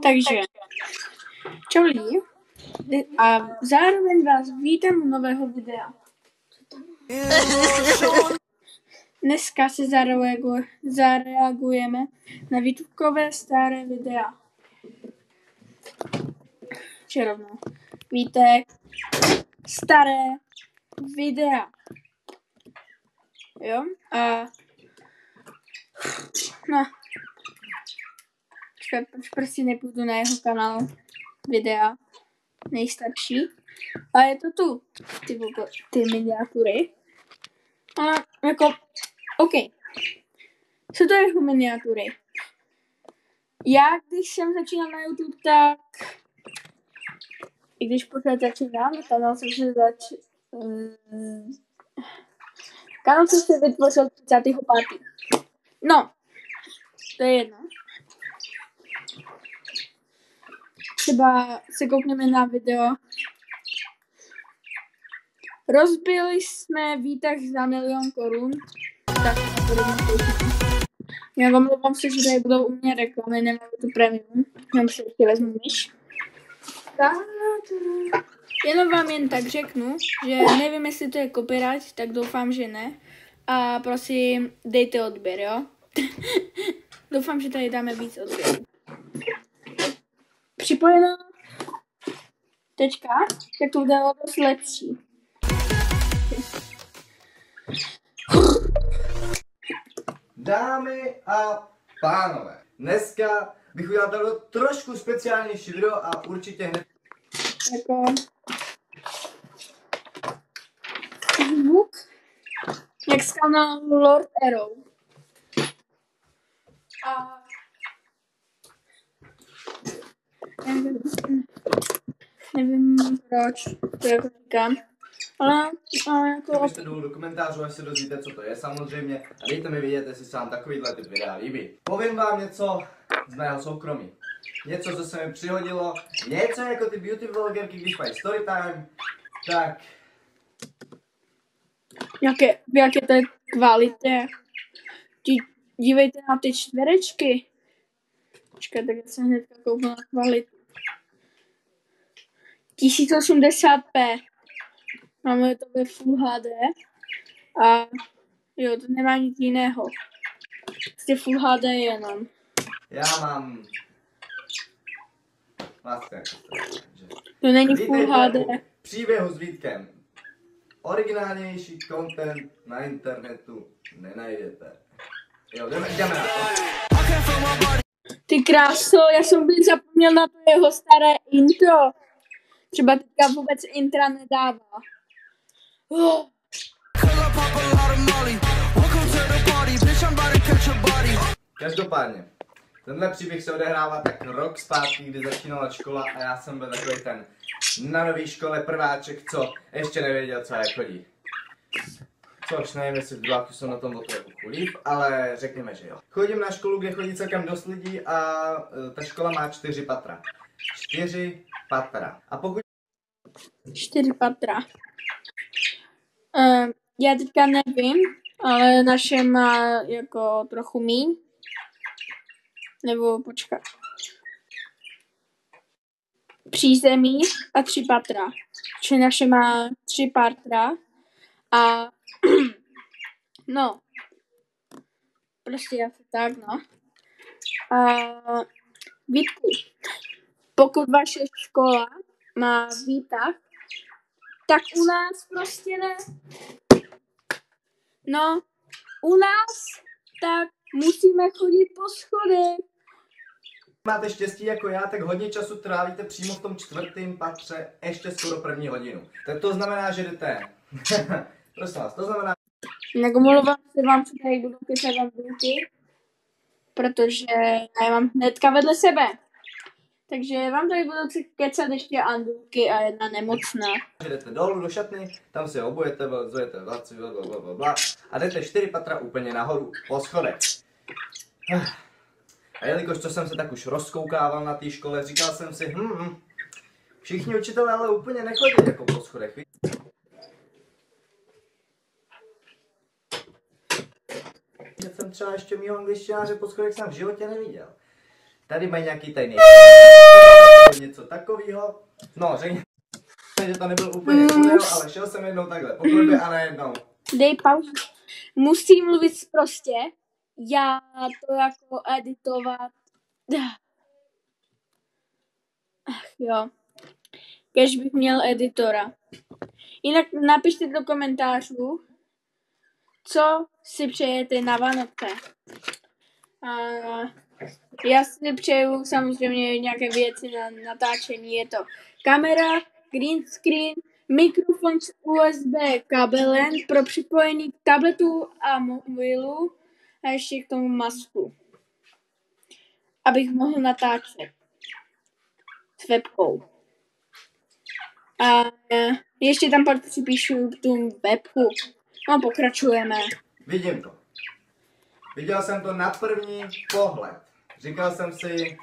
Takže, čau lidi, a zároveň vás vítám u nového videa. Dneska se zareagujeme na Vítkové staré videa. Čerovno. Vítek, staré videa. Jo? A no. Proč prostě nepůjdu na jeho kanál videa nejstarší. A je to tu. Ty miniatury. Ale jako, OK. Co to jeho miniatury? Já, když jsem začínal na YouTube, tak i když pořád začínám, kanál jsem se vytvořil 35. No, to je jedno. Třeba se koukneme na video. Rozbili jsme výtah za 1 000 000 korun. Tak, já vám mluvám se, že tady budou u mě reklamy, nemám tu premium. Já si ještě vezmu myš. Jenom vám jen tak řeknu, že nevím, jestli to je copyright, tak doufám, že ne. A prosím, dejte odběr, jo? Doufám, že tady dáme víc odběrů. Připojeno. Tečka, tak to bude dost lepší. Dámy a pánové, dneska bych udělal trošku speciálnější video a určitě hned jako zvuk jak z kanálu Lord Arrow. A nevím proč to jako říkám, ale jako abyste dolů do komentářů, až se dozvíte, co to je samozřejmě, a dejte mi vědět, jestli se vám takovýhle typ videa líbí. Povím vám něco z mého soukromí. Něco, co se mi přihodilo, něco jako ty beauty vlogerky, když mají storytime, tak v jaké to je kvalitě. Dívejte na ty čtverečky. Počkej, tak já jsem hned kouknu na kvalitu. 1080p. Máme to ve Full HD. A jo, to nemá nic jiného. Prostě Full HD jenom. já mám vlastně to není Full HD. Příběhu s Vítkem. Originálnější content na internetu nenajdete. Jo, jdeme na to. Ty kráso, já jsem byl zapomněl na to jeho staré intro. Třeba teďka vůbec intra nedává. Každopádně, tenhle příběh se odehrává tak rok zpátky, kdy začínala škola a já jsem byl takový ten na nový škole prváček, co ještě nevěděl, co jak chodí. Což nevím, jestli v druháku jsou na tom o trochu líp, ale řekněme, že jo. Chodím na školu, kde chodí celkem dost lidí a ta škola má 4 patra. 4 patra. A pokud 4 patra. Já teďka nevím, ale naše má jako trochu míň. Nebo počkat. Přízemí a 3 patra. Či naše má 3 patra. A no. Prostě asi tak, no. A Vítku, pokud vaše škola má výtah, tak u nás prostě ne. No, u nás tak musíme chodit po schodech. máte štěstí jako já, tak hodně času trávíte přímo v tom 4. patře, ještě skoro 1. hodinu. Tak to znamená, že jdete. Prosím vás, to znamená... Omlouvám se vám, co tady budu kecat andulky, protože já je mám hnedka vedle sebe. Takže vám tady budu kecat ještě andulky a jedna nemocná. Jdete dolů do šatny, tam si obujete, zvojete vlaci, blablabla, a jdete 4 patra úplně nahoru po schodech. A jelikož to jsem se tak už rozkoukával na té škole, říkal jsem si, všichni učitelé ale úplně nechodí jako po schodech. Že jsem třeba ještě mýho angličtináře po schodech jsem v životě neviděl. tady mají nějaký tajný něco takového. No, řekněme, že to nebyl úplně půl, ale šel jsem jednou takhle po klubě a najednou. Dej pauzu. Musím mluvit prostě. Já to jako editovat. Ach jo. Kež bych měl editora. Jinak napište do komentářů, co si přejete na Vánoce. A já si přeju samozřejmě nějaké věci na natáčení. Je to kamera, green screen, mikrofon s USB kabelem pro připojení k tabletu a mobilu a ještě k tomu masku. Abych mohl natáčet s webkou. A ještě tam pak připíšu tu webku. No, pokračujeme. Vidím to. Viděl jsem to na první pohled. Říkal jsem si,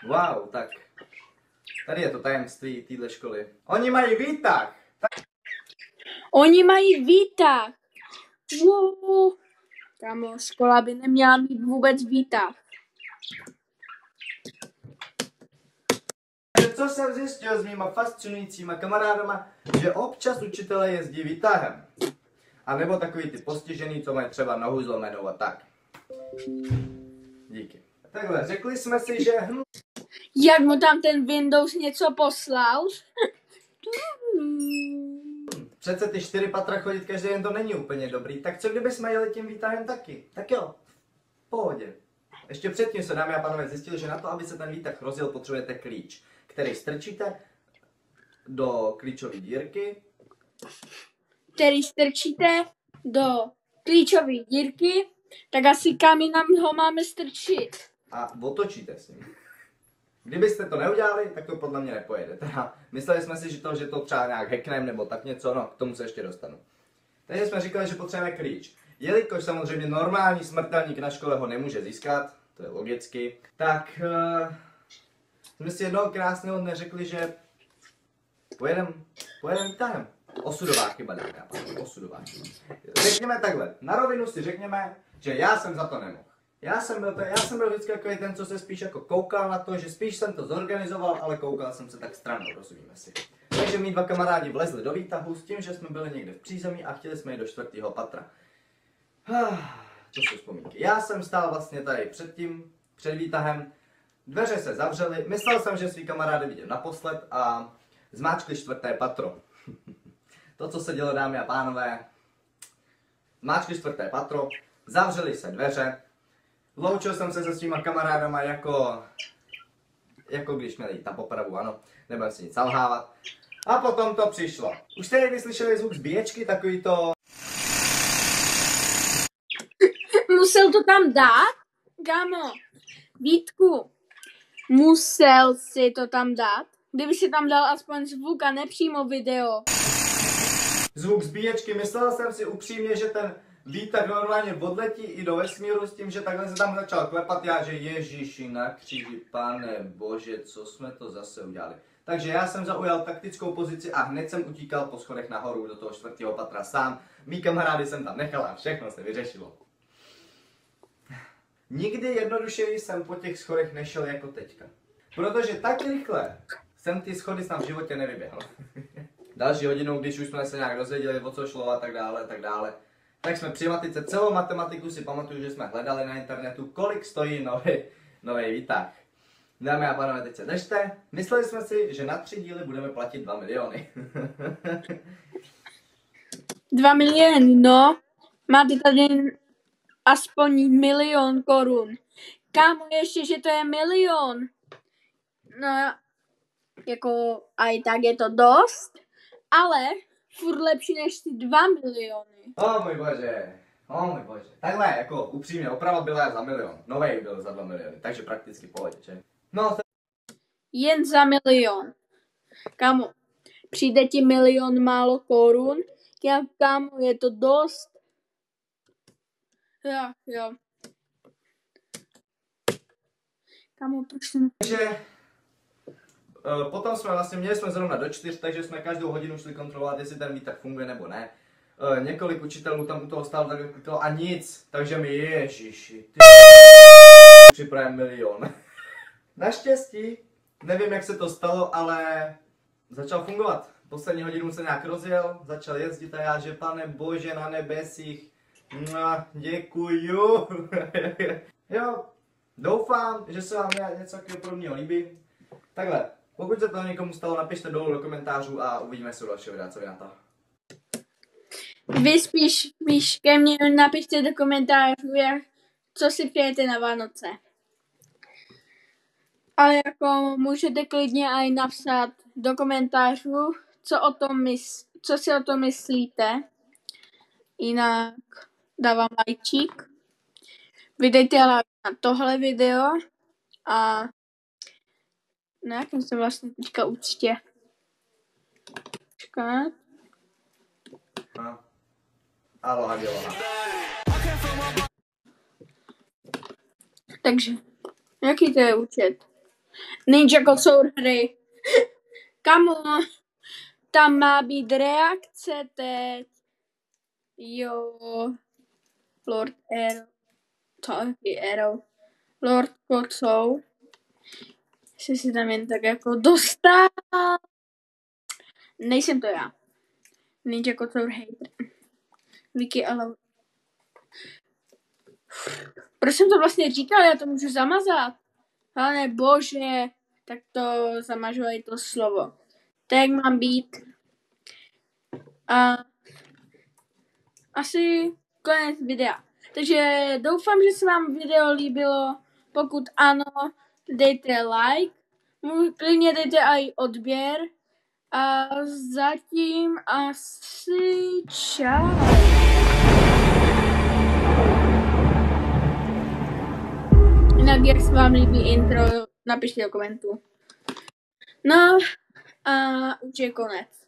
wow, tak tady je to tajemství téhle školy. Oni mají výtah. Oni mají výtah. Wow. Kámo, škola by neměla mít vůbec výtah. Co jsem zjistil s mýma fascinujícíma kamarádama, že občas učitelé jezdí výtahem. A nebo takový ty postižený, co mají třeba nohu zlomenou a tak. Díky. Takhle, řekli jsme si, že Jak mu tam ten Windows něco poslal? přece ty 4 patra chodit každý den to není úplně dobrý. Tak co kdyby jsme jeli tím výtahem taky? Tak jo, v pohodě. Ještě předtím se, dámy a pánové, zjistili, že na to, aby se ten výtah rozjel, potřebujete klíč, který strčíte do klíčové dírky. Který strčíte do klíčové dírky, tak asi kam jinam ho máme strčit. A otočíte s ním. Kdybyste to neudělali, tak to podle mě nepojede. Teda, mysleli jsme si, že to třeba nějak hackneme nebo tak něco, no, k tomu se ještě dostanu. Takže jsme říkali, že potřebujeme klíč. Jelikož samozřejmě normální smrtelník na škole ho nemůže získat, to je logicky, tak jsme si jednoho krásného dne řekli, že pojedeme výtahem. Osudová chyba, dámy a pánové, osudová chyba. Řekněme takhle, na rovinu si řekněme, že já jsem za to nemohl. Já jsem byl vždycky takový ten, co se spíš jako koukal na to, že spíš jsem to zorganizoval, ale koukal jsem se tak stranou, rozumíme si. Takže mý 2 kamarádi vlezli do výtahu s tím, že jsme byli někde v přízemí a chtěli jsme jít do 4. patra. To jsou vzpomínky. Já jsem stál vlastně tady před výtahem, dveře se zavřely, myslel jsem, že svý kamarády vidím naposled a zmáčkli 4. patro. To, co se dělo, dámy a pánové, zmáčkli 4. patro, zavřely se dveře, loučil jsem se se svýma kamarádama jako když měli jít na popravu, ano, nebudem si nic zalhávat. A potom to přišlo. Už jste někdy slyšeli zvuk zbíječky, takový to... Musel to tam dát? Kámo, Vítku, musel si to tam dát? Kdyby si tam dal aspoň zvuk a nepřímo video. Zvuk zbíječky, myslel jsem si upřímně, že ten výtah normálně odletí i do vesmíru s tím, že takhle se tam začal klepat, já, že Ježíši na kříži, pane bože, co jsme to zase udělali. Takže já jsem zaujal taktickou pozici a hned jsem utíkal po schodech nahoru do toho 4. patra sám. Mí kamarády jsem tam nechal a všechno se vyřešilo. Nikdy jednodušeji jsem po těch schodech nešel jako teďka. Protože tak rychle jsem ty schody snad v životě nevyběhl. Další hodinu, když už jsme se nějak dozvěděli, o co šlo a tak dále, tak jsme při matice celou matematiku si pamatuju, že jsme hledali na internetu, kolik stojí nový výtah. Dámy a pánové, teď se držte. Mysleli jsme si, že na 3 díly budeme platit 2 miliony. 2 miliony, no. Máte tady aspoň 1 milion korun. Kámo, ještě, že to je 1 milion. No, jako, a i tak je to dost, ale furt lepší než ty 2 miliony. O můj bože. Takhle, jako upřímně, oprava byla za 1 milion. Novej byl za 2 miliony, takže prakticky pohodě, že? No, Jen za 1 milion. Kámo, přijde ti 1 milion málo korun? Kámo, je to dost. Jo. Kámo, proč to ne... takže potom jsme vlastně, měli jsme zrovna do 4, takže jsme každou hodinu šli kontrolovat, jestli ten výtah funguje nebo ne. Několik učitelů tam u toho stálo, takhle klikalo a nic, takže mi ježiši, ty připravím 1 milion. Naštěstí, nevím jak se to stalo, ale začal fungovat. Poslední hodinu se nějak rozjel, začal jezdit a já, že pane bože na nebesích, děkuju. Jo, doufám, že se vám něco takového podobného líbí. Takhle, pokud se to někomu stalo, napište dolů do komentářů a uvidíme se u dalšího videa, co vy na to. Vy spíš ke mně napište do komentářů, co si přejete na Vánoce. Ale jako můžete klidně i napsat do komentářů, co si o tom myslíte. Jinak dávám lajčík. Vydejte like na tohle video a na jakém jsem vlastně teďka účtě. Počkat. Aloha, dělala. Takže, jaký to je účet? Ninja Kocour hry. Kamo, tam má být reakce teď. Jo. Lord Arrow. To je Arrow. Lord Kocour. Jsi si tam jen tak jako dostal. Nejsem to já. Ninja Kocour hater. Vicky Alou. Proč jsem to vlastně říkal? Já to můžu zamazat. Ale bože, tak to zamažu i to slovo. Tak mám být. A asi konec videa. Takže doufám, že se vám video líbilo. Pokud ano, dejte like. Klidně dejte i odběr. A zatím asi čau. Jinak, jak se vám líbí intro, napište do komentu. No a už je konec.